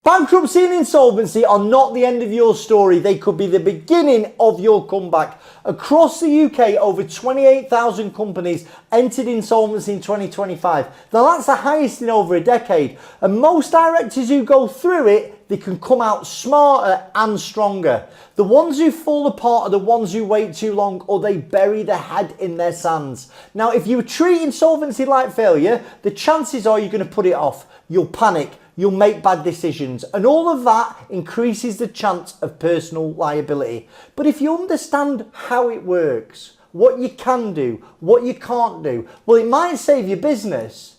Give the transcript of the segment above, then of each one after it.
Bankruptcy and insolvency are not the end of your story. They could be the beginning of your comeback. Across the UK, over 28,000 companies entered insolvency in 2025. Now that's the highest in over a decade. And most directors who go through it, they can come out smarter and stronger. The ones who fall apart are the ones who wait too long or they bury their head in their sands. Now, if you treat insolvency like failure, the chances are you're going to put it off. You'll panic. You'll make bad decisions, and all of that increases the chance of personal liability. But if you understand how it works, what you can do, what you can't do, well, it might save your business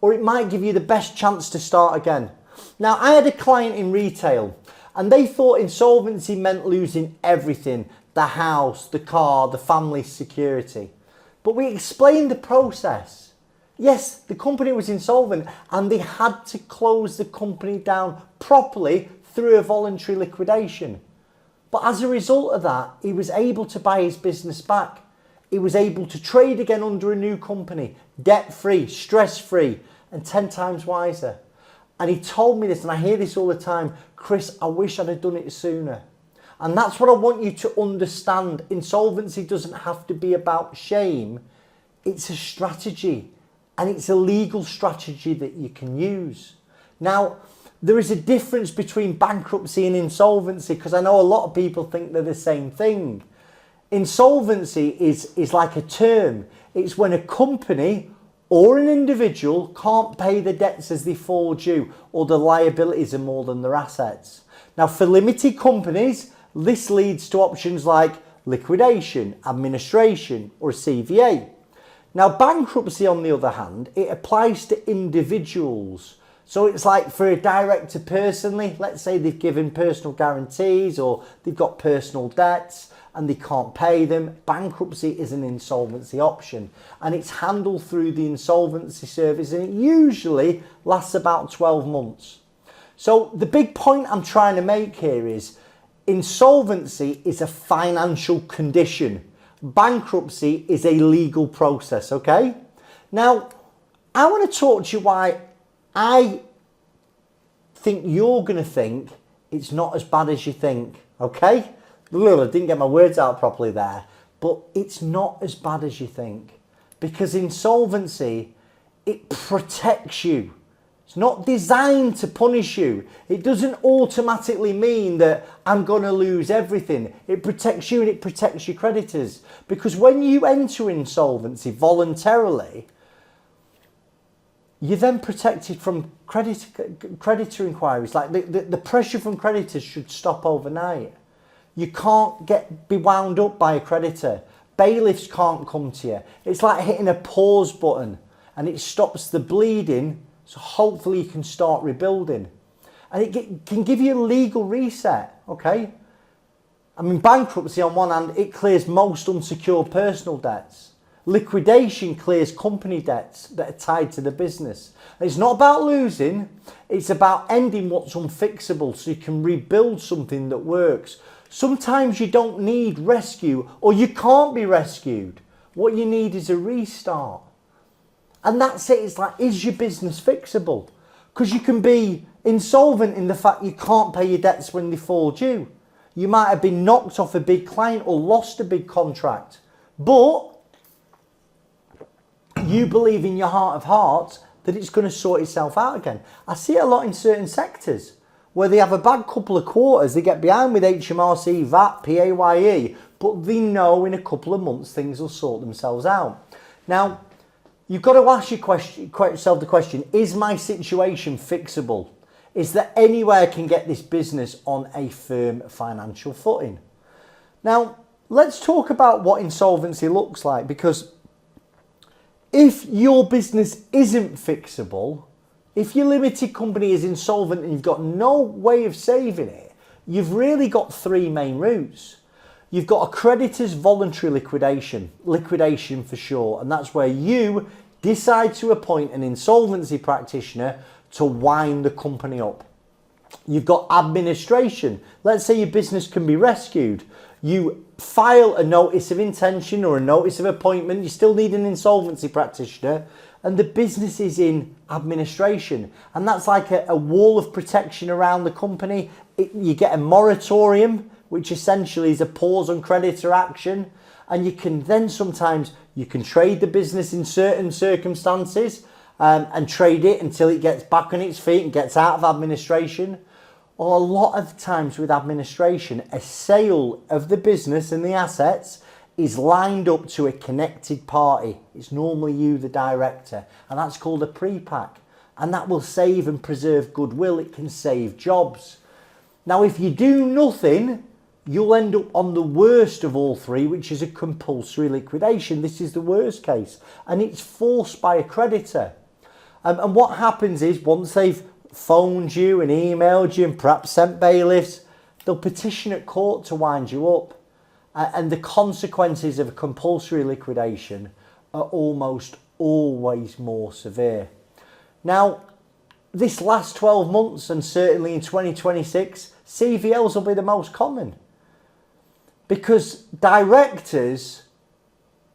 or it might give you the best chance to start again. Now, I had a client in retail and they thought insolvency meant losing everything, the house, the car, the family security. But we explained the process. Yes, the company was insolvent and they had to close the company down properly through a voluntary liquidation. But as a result of that, he was able to buy his business back. He was able to trade again under a new company, debt-free, stress-free, and 10 times wiser. And he told me this, and I hear this all the time, Chris, I wish I'd have done it sooner. And that's what I want you to understand. Insolvency doesn't have to be about shame. It's a strategy. And it's a legal strategy that you can use. Now, there is a difference between bankruptcy and insolvency because I know a lot of people think they're the same thing. Insolvency is like a term. It's when a company or an individual can't pay the debts as they fall due or the liabilities are more than their assets. Now, for limited companies, this leads to options like liquidation, administration, or CVA. Now, bankruptcy, on the other hand, it applies to individuals. So it's like for a director personally, let's say they've given personal guarantees or they've got personal debts and they can't pay them. Bankruptcy is an insolvency option and it's handled through the insolvency service and it usually lasts about 12 months. So the big point I'm trying to make here is insolvency is a financial condition. Bankruptcy is a legal process, okay? Now, I want to talk to you why I think you're going to think it's not as bad as you think, okay? I didn't get my words out properly there, but it's not as bad as you think because insolvency, it protects you. It's not designed to punish you. It doesn't automatically mean that I'm going to lose everything. It protects you and it protects your creditors. Because when you enter insolvency voluntarily, you're then protected from creditor inquiries. Like the pressure from creditors should stop overnight. You can't be wound up by a creditor. Bailiffs can't come to you. It's like hitting a pause button and it stops the bleeding. So hopefully you can start rebuilding. And it can give you a legal reset, okay? I mean, bankruptcy on one hand, it clears most unsecured personal debts. Liquidation clears company debts that are tied to the business. And it's not about losing, it's about ending what's unfixable so you can rebuild something that works. Sometimes you don't need rescue or you can't be rescued. What you need is a restart. And that's it. It's like, is your business fixable? Because you can be insolvent in the fact you can't pay your debts when they fall due. You might have been knocked off a big client or lost a big contract. But you believe in your heart of hearts that it's going to sort itself out again. I see it a lot in certain sectors where they have a bad couple of quarters. They get behind with HMRC, VAT, PAYE, but they know in a couple of months things will sort themselves out. Now, you've got to ask yourself the question, is my situation fixable? Is there any way I can get this business on a firm financial footing? Now, let's talk about what insolvency looks like, because if your business isn't fixable, if your limited company is insolvent and you've got no way of saving it, you've really got three main routes. You've got a creditor's voluntary liquidation for sure, and that's where you decide to appoint an insolvency practitioner to wind the company up. You've got administration. Let's say your business can be rescued. You file a notice of intention or a notice of appointment. You still need an insolvency practitioner and the business is in administration. And that's like a wall of protection around the company. You get a moratorium, which essentially is a pause on creditor action. And you can then sometimes, you can trade the business in certain circumstances and trade it until it gets back on its feet and gets out of administration. Or a lot of times with administration, a sale of the business and the assets is lined up to a connected party. It's normally you, the director, and that's called a pre-pack. And that will save and preserve goodwill. It can save jobs. Now, if you do nothing, you'll end up on the worst of all three, which is a compulsory liquidation. This is the worst case, and it's forced by a creditor. And what happens is, once they've phoned you and emailed you and perhaps sent bailiffs, they'll petition at court to wind you up. And the consequences of a compulsory liquidation are almost always more severe. Now, this last 12 months and certainly in 2026, CVLs will be the most common. Because directors,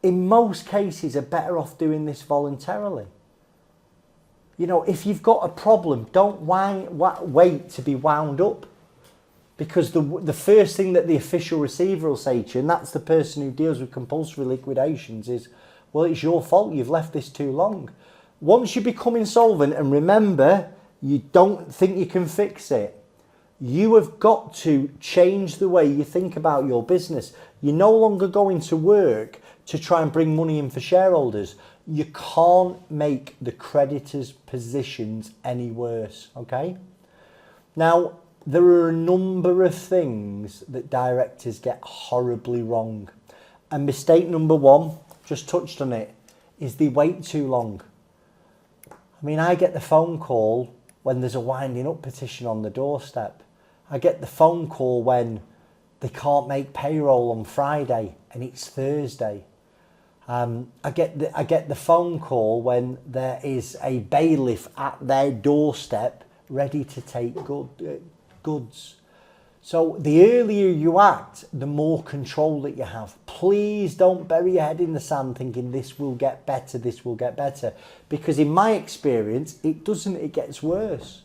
in most cases, are better off doing this voluntarily. You know, if you've got a problem, don't wait to be wound up. Because the first thing that the official receiver will say to you, and that's the person who deals with compulsory liquidations, is, well, it's your fault, you've left this too long. Once you become insolvent, and remember, you don't think you can fix it, you have got to change the way you think about your business. You're no longer going to work to try and bring money in for shareholders. You can't make the creditors' positions any worse, okay? Now, there are a number of things that directors get horribly wrong. And mistake number one, just touched on it, is they wait too long. I mean, I get the phone call when there's a winding up petition on the doorstep. I get the phone call when they can't make payroll on Friday and it's Thursday. I get the phone call when there is a bailiff at their doorstep ready to take goods. So the earlier you act, the more control that you have. Please don't bury your head in the sand thinking this will get better, this will get better. Because in my experience, it doesn't, it gets worse.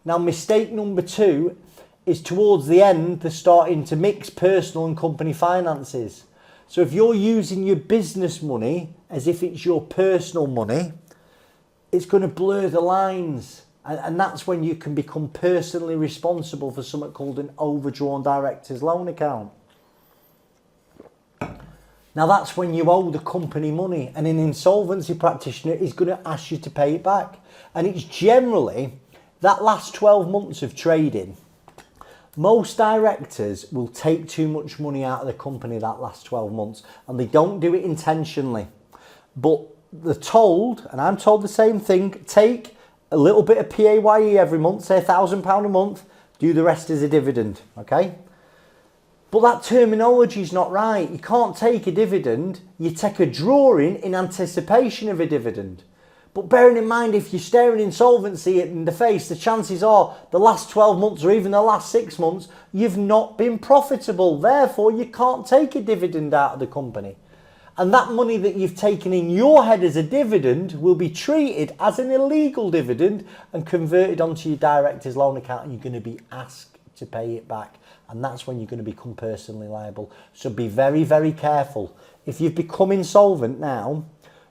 Now, mistake number two is towards the end, they're starting to mix personal and company finances. So if you're using your business money as if it's your personal money, it's going to blur the lines. And that's when you can become personally responsible for something called an overdrawn director's loan account. Now that's when you owe the company money, and an insolvency practitioner is going to ask you to pay it back. And it's generally that last 12 months of trading. Most directors will take too much money out of the company that last 12 months, and they don't do it intentionally. But they're told, and I'm told the same thing, take a little bit of PAYE every month, say £1,000 a month, do the rest as a dividend, okay? But that terminology is not right. You can't take a dividend, you take a drawing in anticipation of a dividend. But bearing in mind, if you're staring insolvency in the face, the chances are the last 12 months or even the last 6 months, you've not been profitable. Therefore, you can't take a dividend out of the company. And that money that you've taken in your head as a dividend will be treated as an illegal dividend and converted onto your director's loan account, and you're going to be asked to pay it back. And that's when you're going to become personally liable. So be very, very careful. If you've become insolvent now,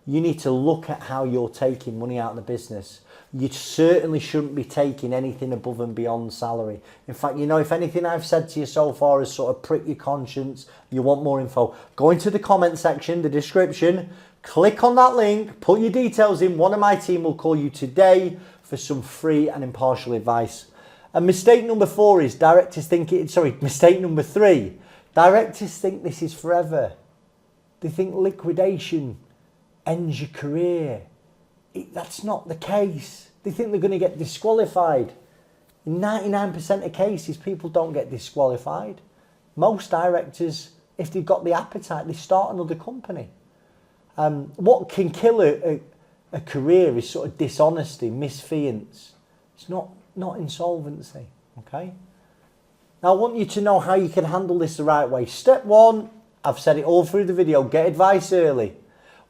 you need to look at how you're taking money out of the business. You certainly shouldn't be taking anything above and beyond salary. In fact, you know, if anything I've said to you so far has sort of pricked your conscience, you want more info, go into the comment section, the description, click on that link, put your details in. One of my team will call you today for some free and impartial advice. And mistake number four is mistake number three, directors think this is forever. They think liquidation ends your career. That's not the case. They think they're going to get disqualified. In 99% of cases, people don't get disqualified. Most directors, if they've got the appetite, they start another company. What can kill a career is sort of dishonesty, misfeasance. It's not insolvency, okay? Now, I want you to know how you can handle this the right way. Step one, I've said it all through the video, get advice early.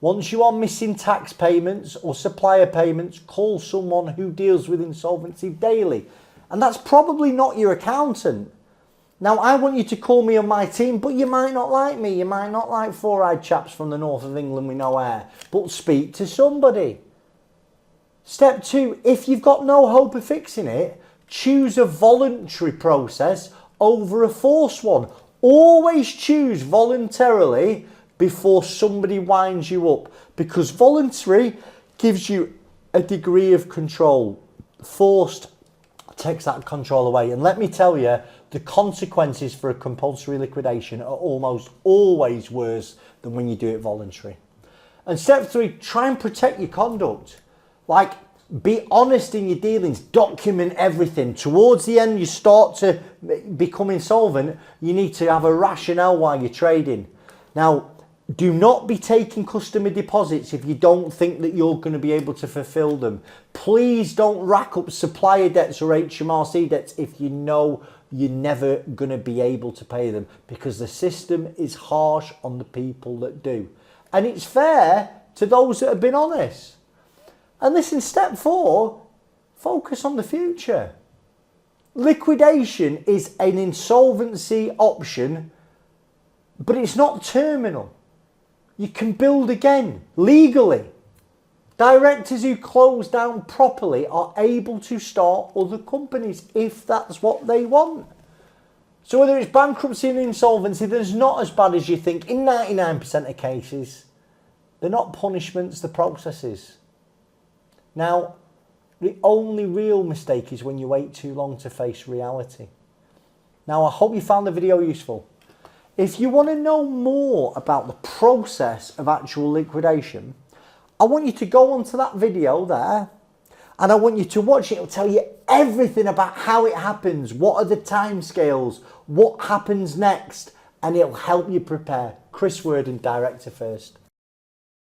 Once you are missing tax payments or supplier payments, call someone who deals with insolvency daily. And that's probably not your accountant. Now, I want you to call me on my team, but you might not like me. You might not like four-eyed chaps from the north of England with no hair. But speak to somebody. Step 2, if you've got no hope of fixing it, choose a voluntary process over a forced one. Always choose voluntarily before somebody winds you up, because voluntary gives you a degree of control. Forced takes that control away. And let me tell you, the consequences for a compulsory liquidation are almost always worse than when you do it voluntary. And step 3, try and protect your conduct. Like, be honest in your dealings, document everything. Towards the end, you start to become insolvent, you need to have a rationale while you're trading. Now, do not be taking customer deposits if you don't think that you're going to be able to fulfill them. Please don't rack up supplier debts or HMRC debts if you know you're never going to be able to pay them, because the system is harsh on the people that do. And it's fair to those that have been honest. And listen, step 4, focus on the future. Liquidation is an insolvency option, but it's not terminal. You can build again legally. Directors who close down properly are able to start other companies if that's what they want. So whether it's bankruptcy and insolvency, they're not as bad as you think in 99% of cases. They're not punishments, they're processes. Now, the only real mistake is when you wait too long to face reality. Now, I hope you found the video useful. If you want to know more about the process of actual liquidation, I want you to go onto that video there and I want you to watch it. It'll tell you everything about how it happens, what are the timescales, what happens next, and it'll help you prepare. Chris Worden, Director First.